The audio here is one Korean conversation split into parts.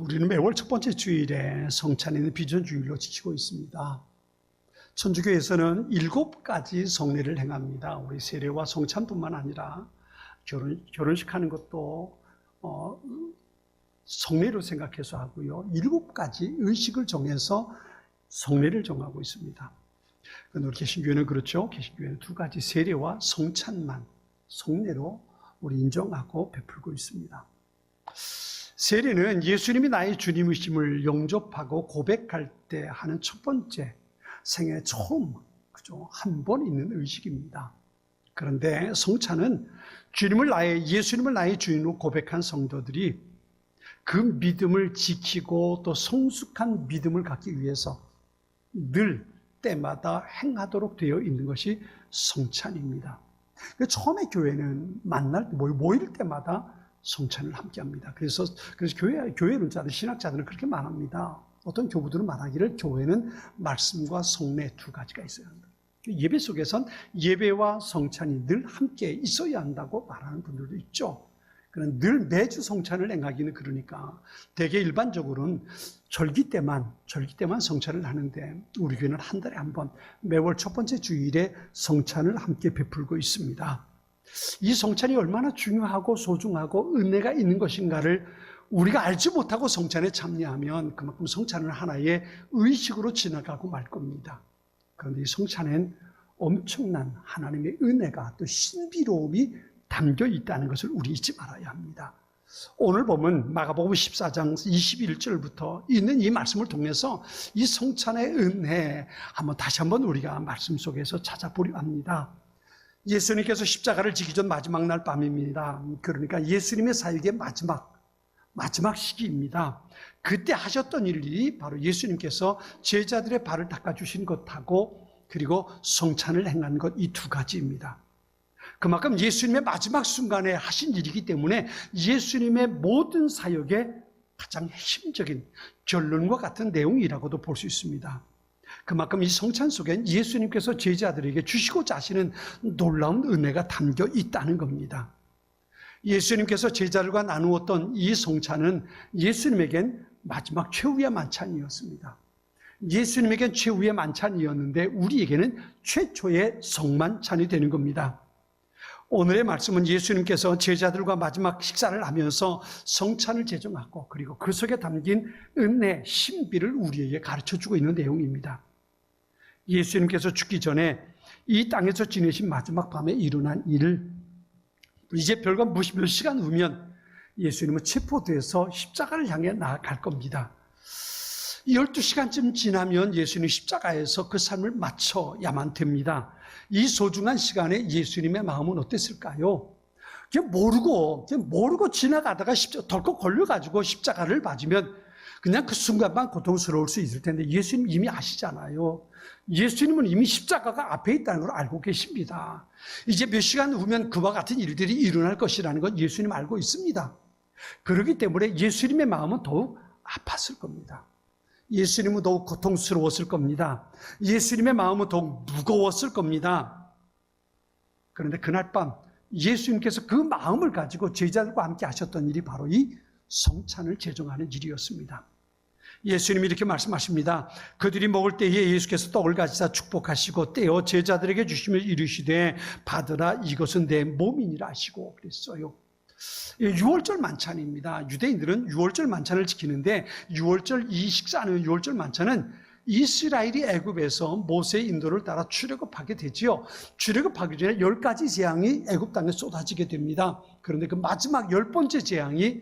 우리는 매월 첫 번째 주일에 성찬일을 비전주일로 지키고 있습니다. 천주교에서는 7가지 성례를 행합니다. 우리 세례와 성찬뿐만 아니라 결혼식 하는 것도 성례로 생각해서 하고요. 7가지 의식을 정해서 성례를 정하고 있습니다. 그런데 우리 개신교회는 그렇죠. 개신교회는 2가지 세례와 성찬만 성례로 우리 인정하고 베풀고 있습니다. 세례는 예수님이 나의 주님이심을 영접하고 고백할 때 하는 첫 번째 생애 처음 한 번 있는 의식입니다. 그런데 성찬은 예수님을 나의 주인으로 고백한 성도들이 그 믿음을 지키고 또 성숙한 믿음을 갖기 위해서 늘 때마다 행하도록 되어 있는 것이 성찬입니다. 처음에 교회는 모일 때마다 성찬을 함께 합니다. 그래서 교회를 짜는 신학자들은 그렇게 말합니다. 어떤 교부들은 말하기를 교회는 말씀과 성례 2가지가 있어야 한다. 예배 속에선 예배와 성찬이 늘 함께 있어야 한다고 말하는 분들도 있죠. 그런 늘 매주 성찬을 행하기는 그러니까 대개 일반적으로는 절기 때만 성찬을 하는데 우리 교회는 한 달에 한 번 매월 첫 번째 주일에 성찬을 함께 베풀고 있습니다. 이 성찬이 얼마나 중요하고 소중하고 은혜가 있는 것인가를 우리가 알지 못하고 성찬에 참여하면 그만큼 성찬은 하나의 의식으로 지나가고 말 겁니다. 그런데 이 성찬엔 엄청난 하나님의 은혜가 또 신비로움이 담겨 있다는 것을 우리 잊지 말아야 합니다. 오늘 보면 마가복음 14장 21절부터 있는 이 말씀을 통해서 이 성찬의 은혜 다시 한번 우리가 말씀 속에서 찾아보려 합니다. 예수님께서 십자가를 지기 전 마지막 날 밤입니다. 그러니까 예수님의 사역의 마지막 시기입니다. 그때 하셨던 일이 바로 예수님께서 제자들의 발을 닦아주신 것하고 그리고 성찬을 행한 것 이 2가지입니다. 그만큼 예수님의 마지막 순간에 하신 일이기 때문에 예수님의 모든 사역의 가장 핵심적인 결론과 같은 내용이라고도 볼 수 있습니다. 그만큼 이 성찬 속엔 예수님께서 제자들에게 주시고자 하시는 놀라운 은혜가 담겨 있다는 겁니다. 예수님께서 제자들과 나누었던 이 성찬은 예수님에겐 마지막 최후의 만찬이었습니다. 예수님에겐 최후의 만찬이었는데 우리에게는 최초의 성만찬이 되는 겁니다. 오늘의 말씀은 예수님께서 제자들과 마지막 식사를 하면서 성찬을 제정하고 그리고 그 속에 담긴 은혜, 신비를 우리에게 가르쳐주고 있는 내용입니다. 예수님께서 죽기 전에 이 땅에서 지내신 마지막 밤에 일어난 일을 이제 별과 몇 시간 후면 예수님은 체포돼서 십자가를 향해 나아갈 겁니다. 12시간쯤 지나면 예수님 십자가에서 그 삶을 마쳐야만 됩니다. 이 소중한 시간에 예수님의 마음은 어땠을까요? 그냥 모르고 지나가다가 덜컥 걸려가지고 십자가를 맞으면 그냥 그 순간만 고통스러울 수 있을 텐데 예수님 이미 아시잖아요. 예수님은 이미 십자가가 앞에 있다는 걸 알고 계십니다. 이제 몇 시간 후면 그와 같은 일들이 일어날 것이라는 건 예수님 알고 있습니다. 그렇기 때문에 예수님의 마음은 더욱 아팠을 겁니다. 예수님은 더욱 고통스러웠을 겁니다. 예수님의 마음은 더욱 무거웠을 겁니다. 그런데 그날 밤 예수님께서 그 마음을 가지고 제자들과 함께 하셨던 일이 바로 이 성찬을 제정하는 일이었습니다. 예수님이 이렇게 말씀하십니다. 그들이 먹을 때에 예수께서 떡을 가지사 축복하시고 떼어 제자들에게 주시며 이르시되 받으라 이것은 내 몸이니라 하시고 그랬어요. 6월절 만찬입니다. 유대인들은 6월절 만찬을 지키는데 6월절 이 식사하는 6월절 만찬은 이스라엘이 애굽에서 모세의 인도를 따라 출애굽하게 되지요. 출애굽하기 전에 10가지 재앙이 애굽 땅에 쏟아지게 됩니다. 그런데 그 마지막 10번째 재앙이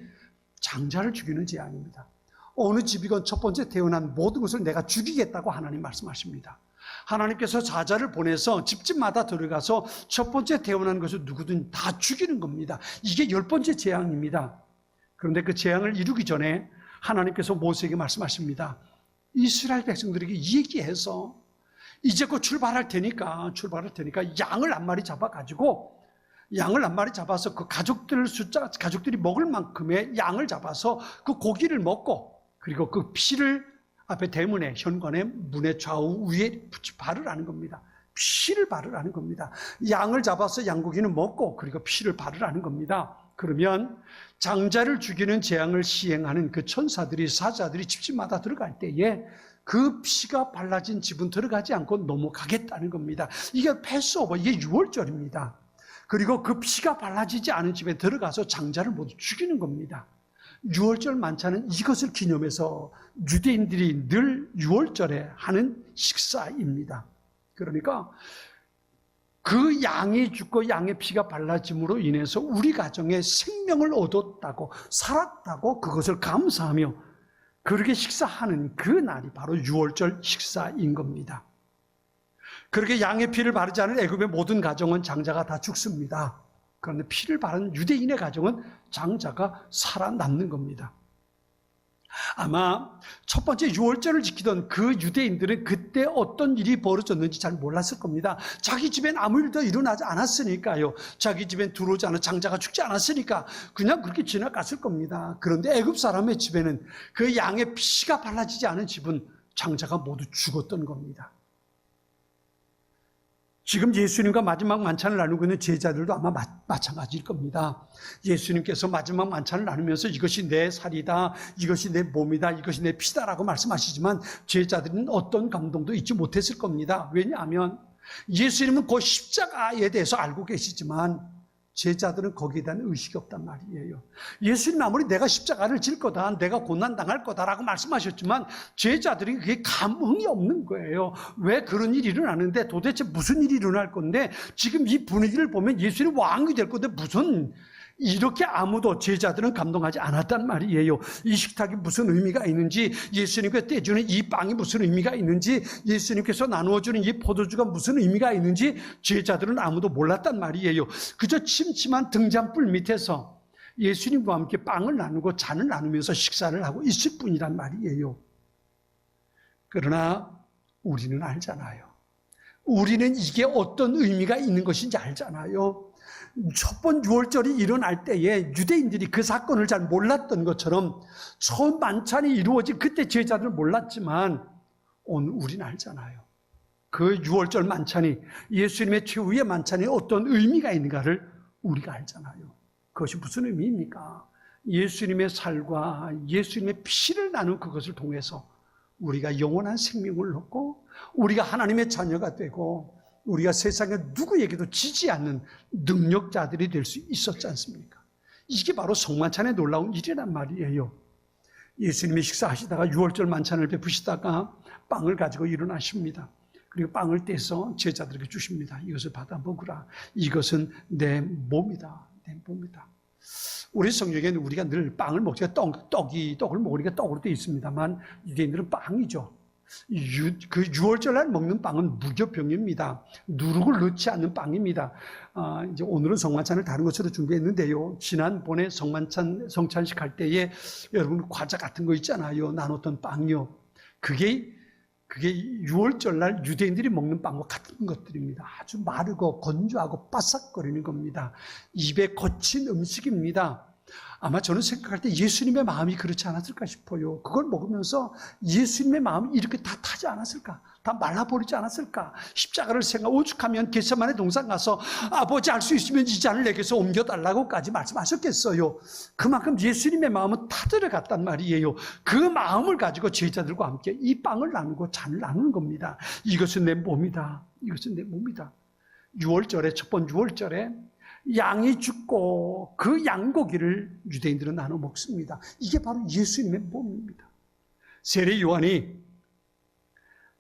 장자를 죽이는 재앙입니다. 어느 집이건 첫 번째 태어난 모든 것을 내가 죽이겠다고 하나님 말씀하십니다. 하나님께서 사자를 보내서 집집마다 들어가서 첫 번째 태어난 것을 누구든 다 죽이는 겁니다. 이게 10번째 재앙입니다. 그런데 그 재앙을 이루기 전에 하나님께서 모세에게 말씀하십니다. 이스라엘 백성들에게 얘기해서 이제 곧 출발할 테니까 양을 한 마리 잡아가지고 양을 한 마리 잡아서 그 가족들이 먹을 만큼의 양을 잡아서 그 고기를 먹고 그리고 그 피를 앞에 대문에 현관의 문의 좌우 위에 바르라는 겁니다. 피를 바르라는 겁니다. 양을 잡아서 양고기는 먹고 그리고 피를 바르라는 겁니다. 그러면 장자를 죽이는 재앙을 시행하는 그 천사들이 사자들이 집집마다 들어갈 때에 그 피가 발라진 집은 들어가지 않고 넘어가겠다는 겁니다. 이게 패스오버, 이게 유월절입니다. 그리고 그 피가 발라지지 않은 집에 들어가서 장자를 모두 죽이는 겁니다. 유월절 만찬은 이것을 기념해서 유대인들이 늘 유월절에 하는 식사입니다. 그러니까 그 양이 죽고 양의 피가 발라짐으로 인해서 우리 가정에 생명을 얻었다고 살았다고 그것을 감사하며 그렇게 식사하는 그 날이 바로 유월절 식사인 겁니다. 그렇게 양의 피를 바르지 않은 애굽의 모든 가정은 장자가 다 죽습니다. 그런데 피를 바른 유대인의 가정은 장자가 살아남는 겁니다. 아마 첫 번째 유월절을 지키던 그 유대인들은 그때 어떤 일이 벌어졌는지 잘 몰랐을 겁니다. 자기 집엔 아무 일도 일어나지 않았으니까요. 자기 집엔 들어오지 않은 장자가 죽지 않았으니까 그냥 그렇게 지나갔을 겁니다. 그런데 애굽 사람의 집에는 그 양의 피가 발라지지 않은 집은 장자가 모두 죽었던 겁니다. 지금 예수님과 마지막 만찬을 나누고 있는 제자들도 아마 마찬가지일 겁니다. 예수님께서 마지막 만찬을 나누면서 이것이 내 살이다, 이것이 내 몸이다, 이것이 내 피다라고 말씀하시지만 제자들은 어떤 감동도 잊지 못했을 겁니다. 왜냐하면 예수님은 그 십자가에 대해서 알고 계시지만 제자들은 거기에 대한 의식이 없단 말이에요. 예수님 아무리 내가 십자가를 질 거다, 내가 고난당할 거다라고 말씀하셨지만 제자들이 그게 감흥이 없는 거예요. 왜 그런 일이 일어나는데 도대체 무슨 일이 일어날 건데 지금 이 분위기를 보면 예수님 왕이 될 건데 무슨 이렇게 아무도 제자들은 감동하지 않았단 말이에요. 이 식탁이 무슨 의미가 있는지, 예수님께서 떼주는 이 빵이 무슨 의미가 있는지, 예수님께서 나누어주는 이 포도주가 무슨 의미가 있는지 제자들은 아무도 몰랐단 말이에요. 그저 침침한 등잔불 밑에서 예수님과 함께 빵을 나누고 잔을 나누면서 식사를 하고 있을 뿐이란 말이에요. 그러나 우리는 알잖아요. 우리는 이게 어떤 의미가 있는 것인지 알잖아요. 첫 번 유월절이 일어날 때에 유대인들이 그 사건을 잘 몰랐던 것처럼 처음 만찬이 이루어진 그때 제자들은 몰랐지만 오늘 우리는 알잖아요. 그 유월절 만찬이 예수님의 최후의 만찬에 어떤 의미가 있는가를 우리가 알잖아요. 그것이 무슨 의미입니까? 예수님의 살과 예수님의 피를 나눈 그것을 통해서 우리가 영원한 생명을 얻고 우리가 하나님의 자녀가 되고 우리가 세상에 누구에게도 지지 않는 능력자들이 될 수 있었지 않습니까? 이게 바로 성만찬의 놀라운 일이란 말이에요. 예수님이 식사하시다가 유월절 만찬을 베푸시다가 빵을 가지고 일어나십니다. 그리고 빵을 떼서 제자들에게 주십니다. 이것을 받아 먹으라. 이것은 내 몸이다. 내 몸이다. 우리 성경에는 우리가 늘 빵을 먹지가 떡을 먹으니까 떡으로 되어 있습니다만 유대인들은 빵이죠. 그 유월절날 먹는 빵은 무교병입니다. 누룩을 넣지 않는 빵입니다. 이제 오늘은 성만찬을 다른 것으로 준비했는데요. 지난번에 성찬식 할 때에 여러분 과자 같은 거 있잖아요. 나눴던 빵이요. 그게 유월절날 유대인들이 먹는 빵과 같은 것들입니다. 아주 마르고 건조하고 바삭거리는 겁니다. 입에 거친 음식입니다. 아마 저는 생각할 때 예수님의 마음이 그렇지 않았을까 싶어요. 그걸 먹으면서 예수님의 마음이 이렇게 다 타지 않았을까? 다 말라버리지 않았을까? 십자가를 생각, 오죽하면 겟세마네 동산 가서 아버지 할 수 있으면 이 잔을 내게서 옮겨달라고까지 말씀하셨겠어요. 그만큼 예수님의 마음은 타들어갔단 말이에요. 그 마음을 가지고 제자들과 함께 이 빵을 나누고 잔을 나누는 겁니다. 이것은 내 몸이다. 이것은 내 몸이다. 첫 번 유월절에 양이 죽고 그 양고기를 유대인들은 나눠 먹습니다. 이게 바로 예수님의 몸입니다. 세례 요한이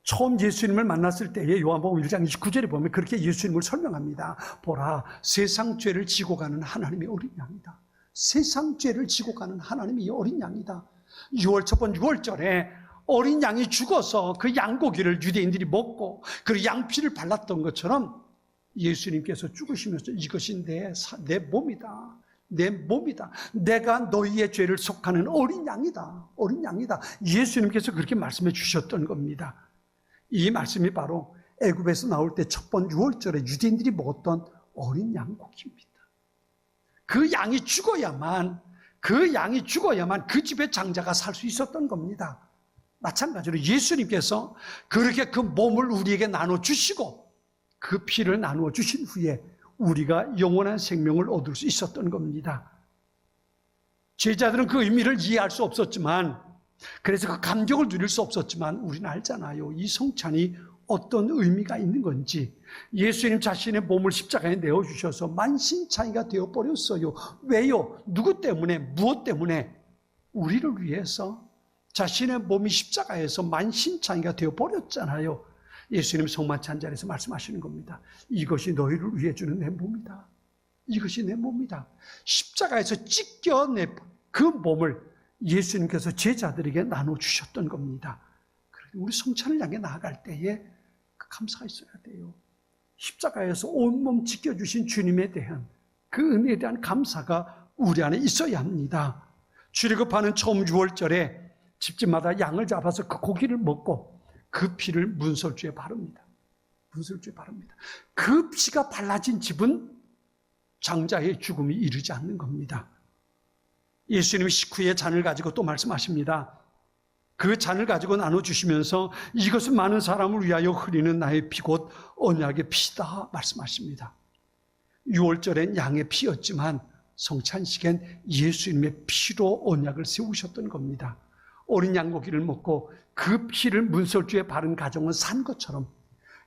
처음 예수님을 만났을 때에 요한복음 1장 29절에 보면 그렇게 예수님을 설명합니다. 보라, 세상 죄를 지고 가는 하나님의 어린 양이다. 세상 죄를 지고 가는 하나님의 어린 양이다. 첫 번 유월절에 어린 양이 죽어서 그 양고기를 유대인들이 먹고 그 양피를 발랐던 것처럼 예수님께서 죽으시면서 이것이 내 몸이다. 내 몸이다. 내가 너희의 죄를 속하는 어린 양이다. 어린 양이다. 예수님께서 그렇게 말씀해 주셨던 겁니다. 이 말씀이 바로 애굽에서 나올 때 첫 번 유월절에 유대인들이 먹었던 어린 양고기입니다. 그 양이 죽어야만 그 집의 장자가 살 수 있었던 겁니다. 마찬가지로 예수님께서 그렇게 그 몸을 우리에게 나눠주시고 그 피를 나누어 주신 후에 우리가 영원한 생명을 얻을 수 있었던 겁니다. 제자들은 그 의미를 이해할 수 없었지만, 그래서 그 감격을 누릴 수 없었지만 우리는 알잖아요. 이 성찬이 어떤 의미가 있는 건지. 예수님 자신의 몸을 십자가에 내어주셔서 만신창이가 되어버렸어요. 왜요? 누구 때문에? 무엇 때문에? 우리를 위해서 자신의 몸이 십자가에서 만신창이가 되어버렸잖아요. 예수님 성만찬 자리에서 말씀하시는 겁니다. 이것이 너희를 위해 주는 내 몸이다. 이것이 내 몸이다. 십자가에서 찢겨내 그 몸을 예수님께서 제자들에게 나눠주셨던 겁니다. 우리 성찬을 향해 나아갈 때에 그 감사가 있어야 돼요. 십자가에서 온몸 지켜주신 주님에 대한 그 은혜에 대한 감사가 우리 안에 있어야 합니다. 출애굽하는 처음 유월절에 집집마다 양을 잡아서 그 고기를 먹고 그 피를 문설주에 바릅니다. 문설주에 바릅니다. 그 피가 발라진 집은 장자의 죽음이 이르지 않는 겁니다. 예수님이 식후에 잔을 가지고 또 말씀하십니다. 그 잔을 가지고 나눠주시면서 이것은 많은 사람을 위하여 흐리는 나의 피 곧 언약의 피다 말씀하십니다. 유월절엔 양의 피였지만 성찬식엔 예수님의 피로 언약을 세우셨던 겁니다. 어린 양고기를 먹고 그 피를 문설주에 바른 가정은 산 것처럼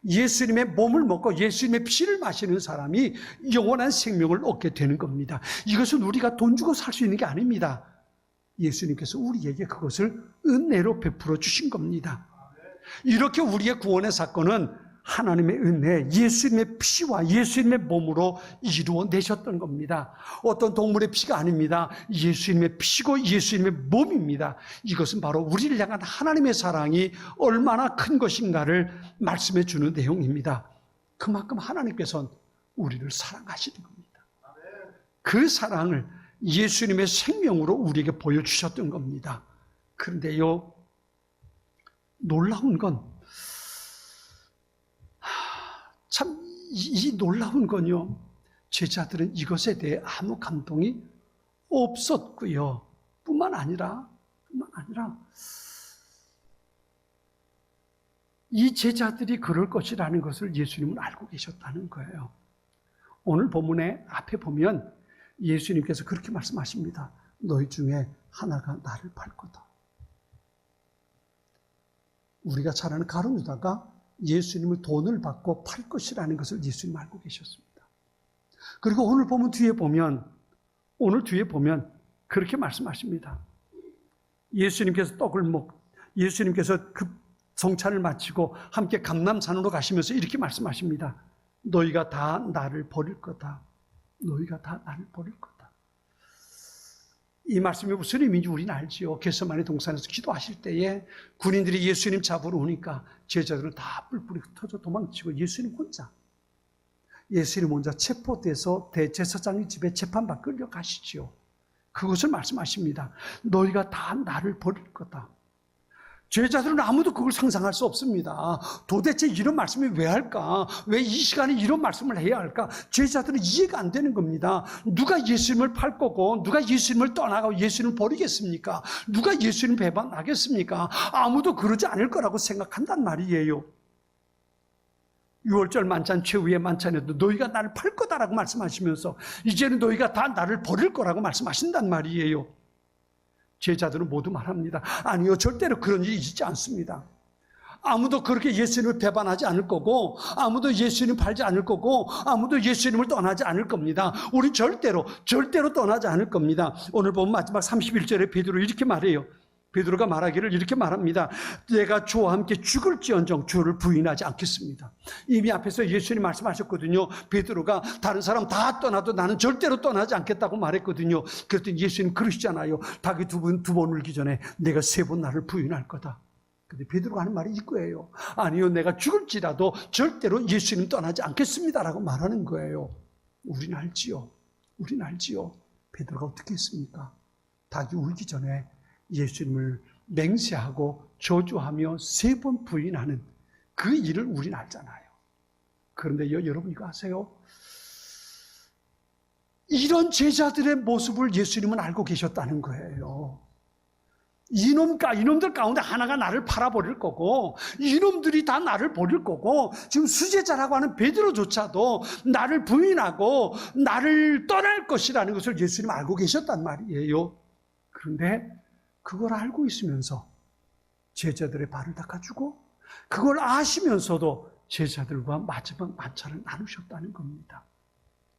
예수님의 몸을 먹고 예수님의 피를 마시는 사람이 영원한 생명을 얻게 되는 겁니다. 이것은 우리가 돈 주고 살 수 있는 게 아닙니다. 예수님께서 우리에게 그것을 은혜로 베풀어 주신 겁니다. 이렇게 우리의 구원의 사건은 하나님의 은혜, 예수님의 피와 예수님의 몸으로 이루어내셨던 겁니다. 어떤 동물의 피가 아닙니다. 예수님의 피고 예수님의 몸입니다. 이것은 바로 우리를 향한 하나님의 사랑이 얼마나 큰 것인가를 말씀해 주는 내용입니다. 그만큼 하나님께서는 우리를 사랑하시는 겁니다. 그 사랑을 예수님의 생명으로 우리에게 보여주셨던 겁니다. 그런데요, 놀라운 건 참 이 놀라운 건요, 제자들은 이것에 대해 아무 감동이 없었고요. 뿐만 아니라 이 제자들이 그럴 것이라는 것을 예수님은 알고 계셨다는 거예요. 오늘 본문의 앞에 보면 예수님께서 그렇게 말씀하십니다. 너희 중에 하나가 나를 팔 거다. 우리가 잘 아는 가룟 유다가 예수님을 돈을 받고 팔 것이라는 것을 예수님 알고 계셨습니다. 그리고 오늘 뒤에 보면 그렇게 말씀하십니다. 예수님께서 예수님께서 그 성찬을 마치고 함께 감람산으로 가시면서 이렇게 말씀하십니다. 너희가 다 나를 버릴 거다. 너희가 다 나를 버릴 거다. 이 말씀이 무슨 의미인지 우리는 알지요. 겟세마네 동산에서 기도하실 때에 군인들이 예수님 잡으러 오니까 제자들은 다 뿔뿔이 흩어져 도망치고 예수님 혼자 체포돼서 대제사장의 집에 재판받 끌려가시지요. 그것을 말씀하십니다. 너희가 다 나를 버릴 거다. 제자들은 아무도 그걸 상상할 수 없습니다. 도대체 이런 말씀이 왜 할까? 왜 이 시간에 이런 말씀을 해야 할까? 제자들은 이해가 안 되는 겁니다. 누가 예수님을 팔 거고 누가 예수님을 떠나가고 예수님을 버리겠습니까? 누가 예수님을 배반하겠습니까? 아무도 그러지 않을 거라고 생각한단 말이에요. 6월절 만찬 최후의 만찬에도 너희가 나를 팔 거다라고 말씀하시면서 이제는 너희가 다 나를 버릴 거라고 말씀하신단 말이에요. 제자들은 모두 말합니다. 아니요, 절대로 그런 일이 있지 않습니다. 아무도 그렇게 예수님을 배반하지 않을 거고, 아무도 예수님 팔지 않을 거고, 아무도 예수님을 떠나지 않을 겁니다. 우리 절대로 떠나지 않을 겁니다. 오늘 보면 마지막 31절에 베드로 이렇게 말해요. 베드로가 말하기를 이렇게 말합니다. 내가 주와 함께 죽을지언정 주를 부인하지 않겠습니다. 이미 앞에서 예수님 말씀하셨거든요. 베드로가 다른 사람 다 떠나도 나는 절대로 떠나지 않겠다고 말했거든요. 그랬더니 예수님 그러시잖아요. 닭이 두 번 울기 전에 내가 3번 나를 부인할 거다. 근데 베드로가 하는 말이 이거예요. 아니요, 내가 죽을지라도 절대로 예수님 떠나지 않겠습니다라고 말하는 거예요. 우리는 알지요. 베드로가 어떻게 했습니까? 닭이 울기 전에 예수님을 맹세하고 저주하며 3번 부인하는 그 일을 우리는 알잖아요. 그런데 여러분 이거 아세요? 이런 제자들의 모습을 예수님은 알고 계셨다는 거예요. 이놈들 가운데 하나가 나를 팔아버릴 거고, 이놈들이 다 나를 버릴 거고, 지금 수제자라고 하는 베드로조차도 나를 부인하고 나를 떠날 것이라는 것을 예수님 알고 계셨단 말이에요. 그런데 그걸 알고 있으면서 제자들의 발을 닦아주고, 그걸 아시면서도 제자들과 마지막 만찬을 나누셨다는 겁니다.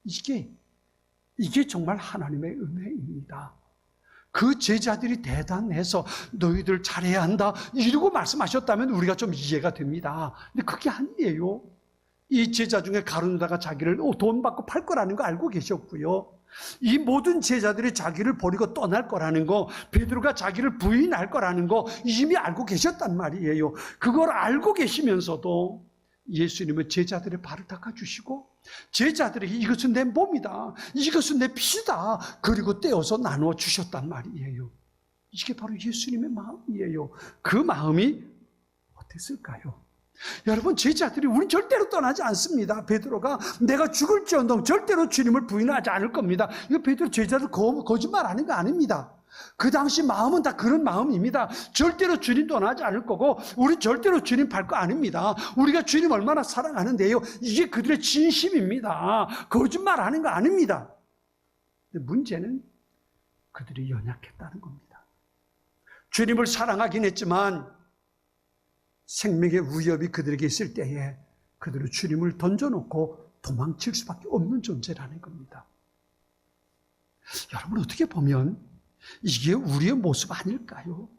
이게 정말 하나님의 은혜입니다. 그 제자들이 대단해서 너희들 잘해야 한다 이러고 말씀하셨다면 우리가 좀 이해가 됩니다. 근데 그게 아니에요. 이 제자 중에 가룟 유다가 자기를 돈 받고 팔 거라는 거 알고 계셨고요. 이 모든 제자들이 자기를 버리고 떠날 거라는 거, 베드로가 자기를 부인할 거라는 거 이미 알고 계셨단 말이에요. 그걸 알고 계시면서도 예수님은 제자들의 발을 닦아주시고, 제자들에게 이것은 내 몸이다, 이것은 내 피다, 그리고 떼어서 나누어 주셨단 말이에요. 이게 바로 예수님의 마음이에요. 그 마음이 어땠을까요? 여러분, 제자들이 우린 절대로 떠나지 않습니다. 베드로가 내가 죽을지언정 절대로 주님을 부인하지 않을 겁니다. 이거 베드로 제자들 거짓말하는 거 아닙니다. 그 당시 마음은 다 그런 마음입니다. 절대로 주님 떠나지 않을 거고, 우리 절대로 주님 밟 거 아닙니다. 우리가 주님 얼마나 사랑하는데요. 이게 그들의 진심입니다. 거짓말하는 거 아닙니다. 근데 문제는 그들이 연약했다는 겁니다. 주님을 사랑하긴 했지만 생명의 위협이 그들에게 있을 때에 그들은 주님을 던져놓고 도망칠 수밖에 없는 존재라는 겁니다. 여러분, 어떻게 보면 이게 우리의 모습 아닐까요?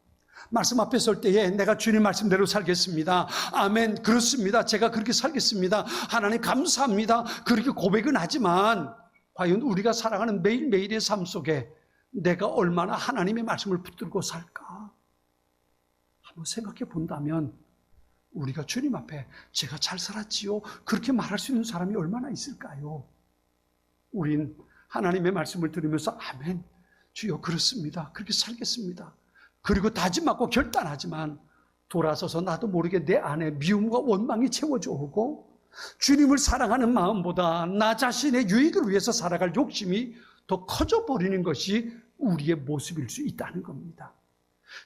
말씀 앞에 설 때에 내가 주님 말씀대로 살겠습니다. 아멘, 그렇습니다. 제가 그렇게 살겠습니다. 하나님 감사합니다. 그렇게 고백은 하지만 과연 우리가 살아가는 매일매일의 삶 속에 내가 얼마나 하나님의 말씀을 붙들고 살까? 한번 생각해 본다면 우리가 주님 앞에 제가 잘 살았지요, 그렇게 말할 수 있는 사람이 얼마나 있을까요? 우린 하나님의 말씀을 들으면서 아멘, 주여 그렇습니다, 그렇게 살겠습니다, 그리고 다짐하고 결단하지만 돌아서서 나도 모르게 내 안에 미움과 원망이 채워져 오고 주님을 사랑하는 마음보다 나 자신의 유익을 위해서 살아갈 욕심이 더 커져 버리는 것이 우리의 모습일 수 있다는 겁니다.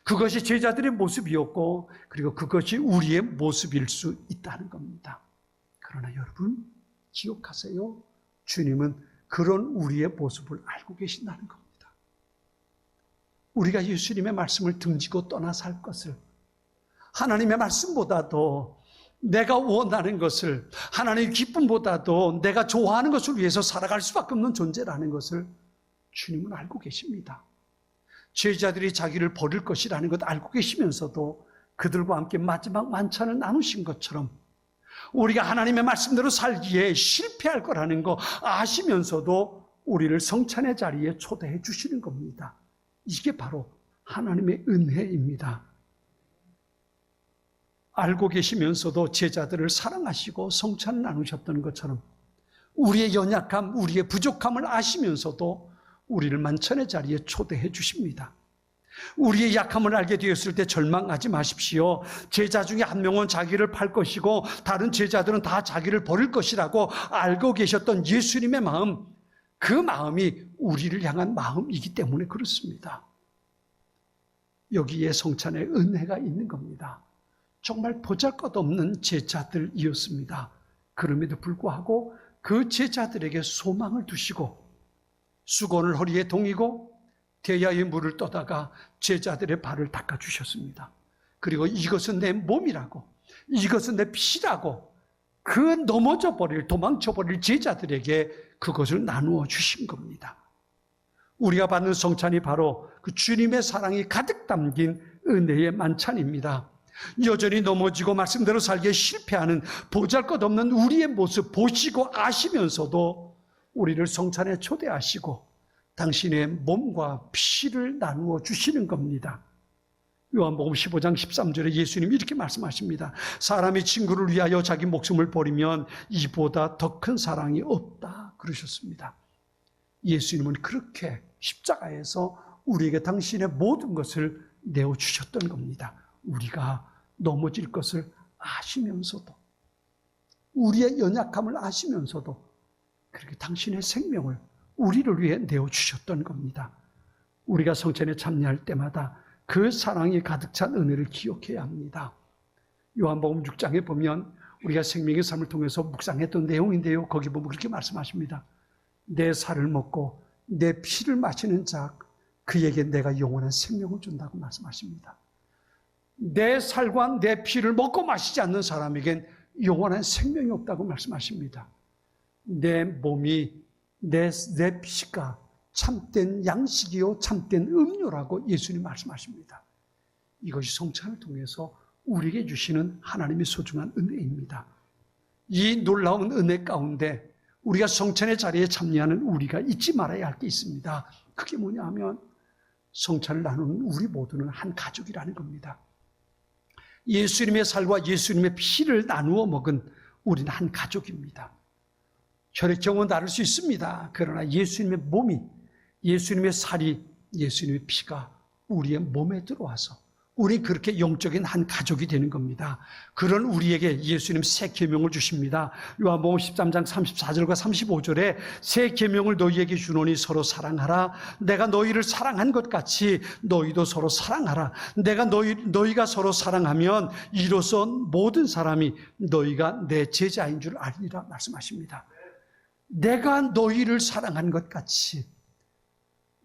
그것이 제자들의 모습이었고, 그리고 그것이 우리의 모습일 수 있다는 겁니다. 그러나 여러분, 기억하세요. 주님은 그런 우리의 모습을 알고 계신다는 겁니다. 우리가 예수님의 말씀을 등지고 떠나 살 것을, 하나님의 말씀보다도 내가 원하는 것을, 하나님의 기쁨보다도 내가 좋아하는 것을 위해서 살아갈 수밖에 없는 존재라는 것을 주님은 알고 계십니다. 제자들이 자기를 버릴 것이라는 것 알고 계시면서도 그들과 함께 마지막 만찬을 나누신 것처럼 우리가 하나님의 말씀대로 살기에 실패할 거라는 거 아시면서도 우리를 성찬의 자리에 초대해 주시는 겁니다. 이게 바로 하나님의 은혜입니다. 알고 계시면서도 제자들을 사랑하시고 성찬을 나누셨던 것처럼 우리의 연약함, 우리의 부족함을 아시면서도 우리를 만찬의 자리에 초대해 주십니다. 우리의 약함을 알게 되었을 때 절망하지 마십시오. 제자 중에 한 명은 자기를 팔 것이고 다른 제자들은 다 자기를 버릴 것이라고 알고 계셨던 예수님의 마음, 그 마음이 우리를 향한 마음이기 때문에 그렇습니다. 여기에 성찬의 은혜가 있는 겁니다. 정말 보잘것없는 제자들이었습니다. 그럼에도 불구하고 그 제자들에게 소망을 두시고 수건을 허리에 동이고 대야의 물을 떠다가 제자들의 발을 닦아주셨습니다. 그리고 이것은 내 몸이라고, 이것은 내 피라고 그 넘어져버릴, 도망쳐버릴 제자들에게 그것을 나누어 주신 겁니다. 우리가 받는 성찬이 바로 그 주님의 사랑이 가득 담긴 은혜의 만찬입니다. 여전히 넘어지고 말씀대로 살기에 실패하는 보잘것없는 우리의 모습 보시고 아시면서도 우리를 성찬에 초대하시고 당신의 몸과 피를 나누어 주시는 겁니다. 요한복음 15장 13절에 예수님이 이렇게 말씀하십니다. 사람이 친구를 위하여 자기 목숨을 버리면 이보다 더 큰 사랑이 없다 그러셨습니다. 예수님은 그렇게 십자가에서 우리에게 당신의 모든 것을 내어주셨던 겁니다. 우리가 넘어질 것을 아시면서도, 우리의 연약함을 아시면서도 그렇게 당신의 생명을 우리를 위해 내어주셨던 겁니다. 우리가 성찬에 참여할 때마다 그 사랑이 가득 찬 은혜를 기억해야 합니다. 요한복음 6장에 보면 우리가 생명의 삶을 통해서 묵상했던 내용인데요, 거기 보면 그렇게 말씀하십니다. 내 살을 먹고 내 피를 마시는 자, 그에게 내가 영원한 생명을 준다고 말씀하십니다. 내 살과 내 피를 먹고 마시지 않는 사람에겐 영원한 생명이 없다고 말씀하십니다. 내 몸이, 내 피가 참된 양식이요 참된 음료라고 예수님 말씀하십니다. 이것이 성찬을 통해서 우리에게 주시는 하나님의 소중한 은혜입니다. 이 놀라운 은혜 가운데 우리가 성찬의 자리에 참여하는 우리가 잊지 말아야 할 게 있습니다. 그게 뭐냐 하면 성찬을 나누는 우리 모두는 한 가족이라는 겁니다. 예수님의 살과 예수님의 피를 나누어 먹은 우리는 한 가족입니다. 혈액형은 다를 수 있습니다. 그러나 예수님의 몸이, 예수님의 살이, 예수님의 피가 우리의 몸에 들어와서 우리 그렇게 영적인 한 가족이 되는 겁니다. 그런 우리에게 예수님 새 계명을 주십니다. 요한복음 13장 34절과 35절에 새 계명을 너희에게 주노니 서로 사랑하라. 내가 너희를 사랑한 것 같이 너희도 서로 사랑하라. 내가 너희가 서로 사랑하면 이로써 모든 사람이 너희가 내 제자인 줄 알리라 말씀하십니다. 내가 너희를 사랑한 것 같이,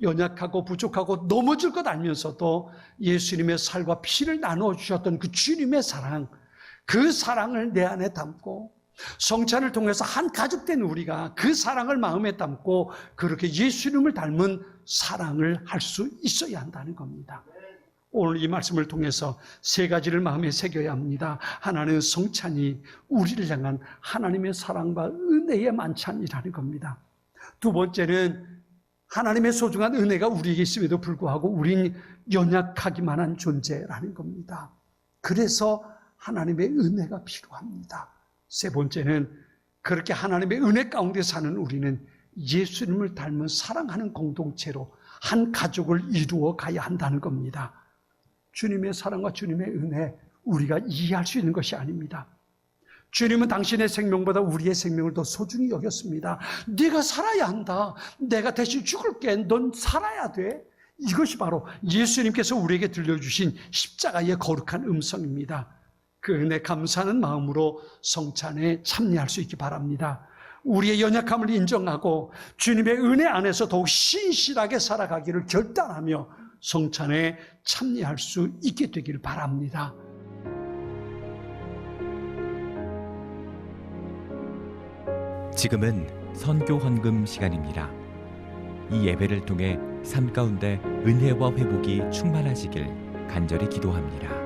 연약하고 부족하고 넘어질 것 알면서도 예수님의 살과 피를 나누어 주셨던 그 주님의 사랑, 그 사랑을 내 안에 담고 성찬을 통해서 한 가족된 우리가 그 사랑을 마음에 담고 그렇게 예수님을 닮은 사랑을 할 수 있어야 한다는 겁니다. 오늘 이 말씀을 통해서 세 가지를 마음에 새겨야 합니다. 하나는 성찬이 우리를 향한 하나님의 사랑과 은혜의 만찬이라는 겁니다. 두 번째는 하나님의 소중한 은혜가 우리에게 있음에도 불구하고 우린 연약하기만 한 존재라는 겁니다. 그래서 하나님의 은혜가 필요합니다. 세 번째는 그렇게 하나님의 은혜 가운데 사는 우리는 예수님을 닮은 사랑하는 공동체로 한 가족을 이루어 가야 한다는 겁니다. 주님의 사랑과 주님의 은혜, 우리가 이해할 수 있는 것이 아닙니다. 주님은 당신의 생명보다 우리의 생명을 더 소중히 여겼습니다. 네가 살아야 한다. 내가 대신 죽을게. 넌 살아야 돼. 이것이 바로 예수님께서 우리에게 들려주신 십자가의 거룩한 음성입니다. 그 은혜 감사하는 마음으로 성찬에 참여할 수 있기 바랍니다. 우리의 연약함을 인정하고 주님의 은혜 안에서 더욱 신실하게 살아가기를 결단하며 성찬에 참여할 수 있게 되기를 바랍니다. 지금은 선교 헌금 시간입니다. 이 예배를 통해 삶 가운데 은혜와 회복이 충만하시길 간절히 기도합니다.